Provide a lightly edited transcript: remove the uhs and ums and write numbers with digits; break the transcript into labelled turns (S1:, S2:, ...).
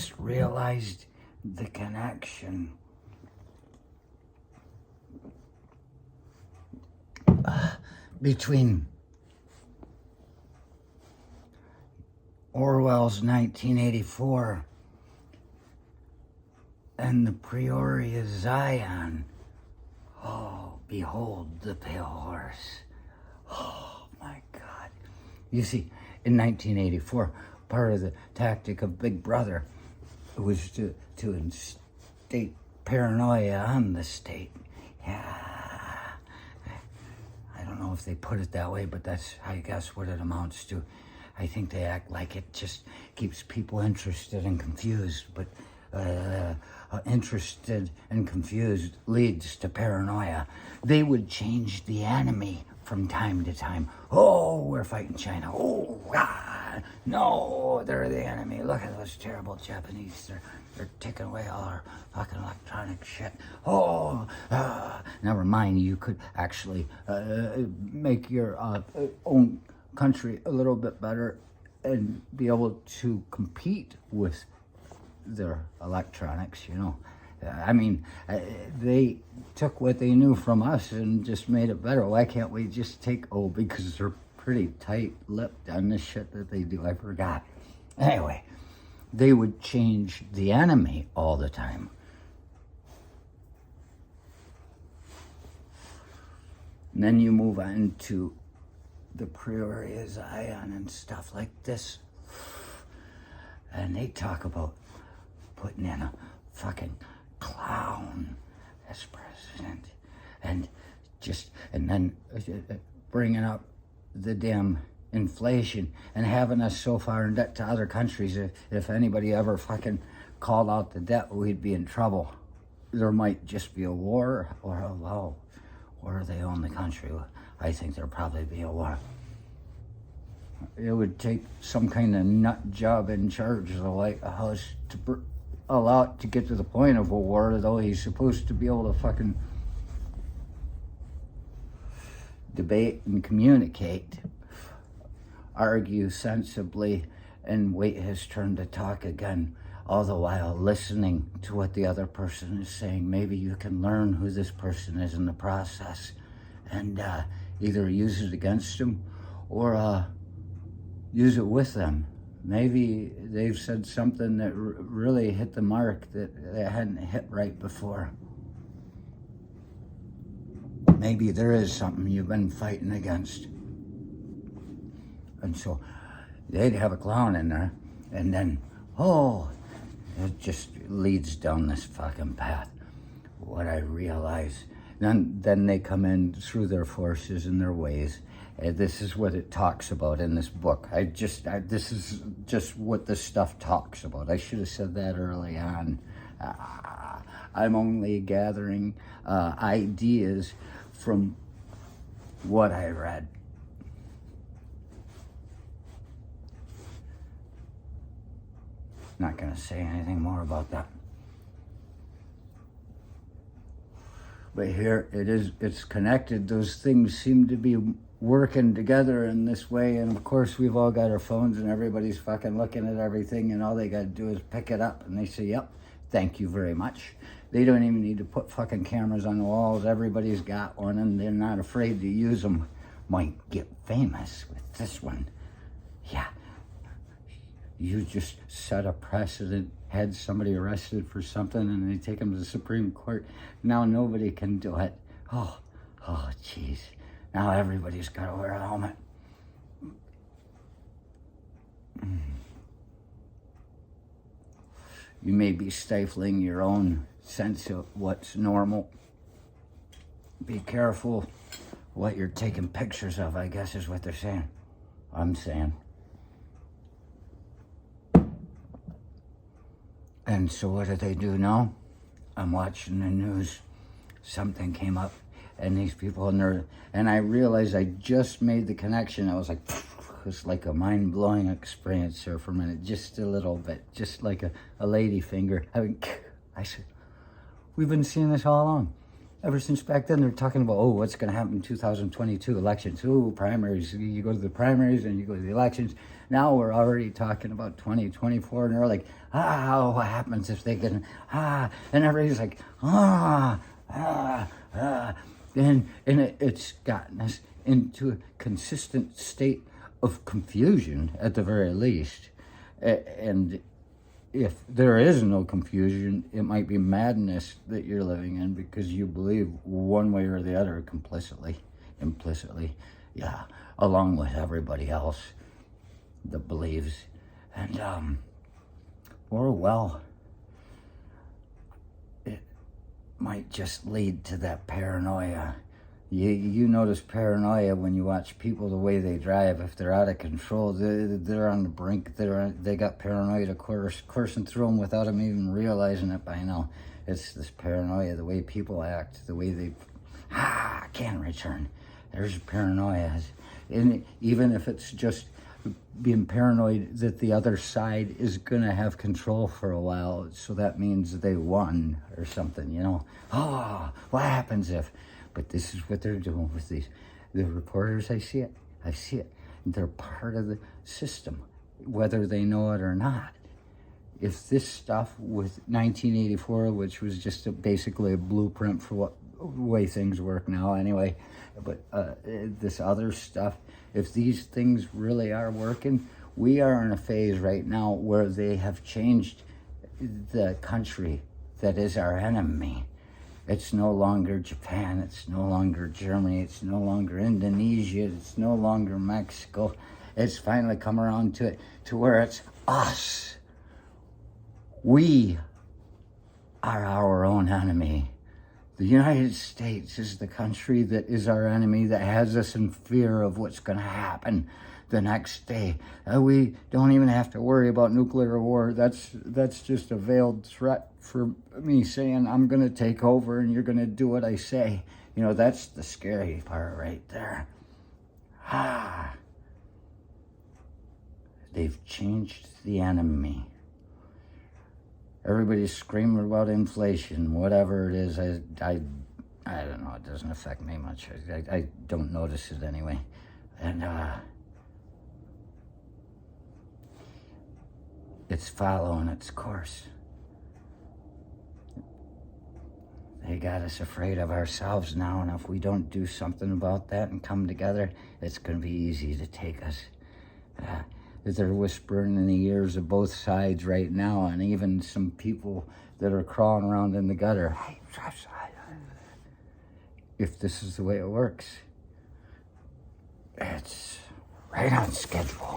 S1: just realized the connection between Orwell's 1984 and the Peoria Zion. Oh, behold the pale horse. Oh my God. You see, in 1984, part of the tactic of Big Brother was to instate paranoia on the state. Yeah. I don't know if they put it that way, but that's, I guess, what it amounts to. I think they act like it just keeps people interested and confused, but interested and confused leads to paranoia. They would change the enemy from time to time. Oh, we're fighting China. Oh, God. No, they're the enemy. Look at those terrible Japanese. They're taking away all our fucking electronic shit. Oh, never mind. You could actually make your own country a little bit better and be able to compete with their electronics, you know. I mean, they took what they knew from us and just made it better. Why can't we just take, because they're pretty tight-lipped on this shit that they do. I forgot. Anyway, they would change the enemy all the time. And then you move on to the Peoria Zion and stuff like this. And they talk about putting in a fucking clown as president. And then bringing up the damn inflation and having us so far in debt to other countries. If anybody ever fucking called out the debt, we'd be in trouble. There might just be a war, or they own the country. I think there'll probably be a war. It would take some kind of nut job in charge of the White House to allow it to get to the point of a war, though he's supposed to be able to fucking debate and communicate, argue sensibly, and wait his turn to talk again, all the while listening to what the other person is saying. Maybe you can learn who this person is in the process and either use it against them or use it with them. Maybe they've said something that really hit the mark that they hadn't hit right before. Maybe there is something you've been fighting against. And so they'd have a clown in there, and then, it just leads down this fucking path. What I realize, then they come in through their forces and their ways. This is what it talks about in this book. This is just what this stuff talks about. I should have said that early on. I'm only gathering ideas from what I read. Not going to say anything more about that. But here it is, it's connected. Those things seem to be working together in this way. And of course, we've all got our phones and everybody's fucking looking at everything, and all they got to do is pick it up and they say, yep, thank you very much. They don't even need to put fucking cameras on the walls. Everybody's got one and they're not afraid to use them. Might get famous with this one. Yeah. You just set a precedent, had somebody arrested for something, and they take them to the Supreme Court. Now nobody can do it. Oh, jeez. Now everybody's got to wear a helmet. You may be stifling your own sense of what's normal. Be careful what you're taking pictures of, I guess is what they're saying. I'm saying. And so what do they do now? I'm watching the news. Something came up, and these people and I realized I just made the connection. I was like, it was like a mind-blowing experience there for a minute, just a little bit, just like a lady finger. I said, we've been seeing this all along. Ever since back then, they're talking about, oh, what's going to happen in 2022 elections? Oh, primaries. You go to the primaries and you go to the elections. Now we're already talking about 2024, and they're like, what happens if they can, and everybody's like, and it's gotten us into a consistent state of confusion at the very least. And if there is no confusion, it might be madness that you're living in because you believe one way or the other implicitly, yeah, along with everybody else that believes. And, or well, it might just lead to that paranoia. You notice paranoia when you watch people, the way they drive. If they're out of control, they're on the brink. They got paranoia coursing through them without them even realizing it by now. It's this paranoia, the way people act, the way they, can't return. There's paranoia. And even if it's just being paranoid that the other side is going to have control for a while, so that means they won or something, what happens if... But this is what they're doing with the reporters. I see it. They're part of the system, whether they know it or not. If this stuff with 1984, which was just basically a blueprint for what way things work now anyway, but this other stuff, if these things really are working, we are in a phase right now where they have changed the country that is our enemy. It's no longer Japan, it's no longer Germany, it's no longer Indonesia, it's no longer Mexico. It's finally come around to where it's us. We are our own enemy. The United States is the country that is our enemy, that has us in fear of what's going to happen the next day. We don't even have to worry about nuclear war. That's just a veiled threat for me saying I'm going to take over and you're going to do what I say. That's the scary part right there. They've changed the enemy. Everybody's screaming about inflation, whatever it is. I don't know. It doesn't affect me much. I don't notice it anyway. And it's following its course. They got us afraid of ourselves now, and if we don't do something about that and come together, it's going to be easy to take us. They're whispering in the ears of both sides right now, and even some people that are crawling around in the gutter. If this is the way it works, it's right on schedule.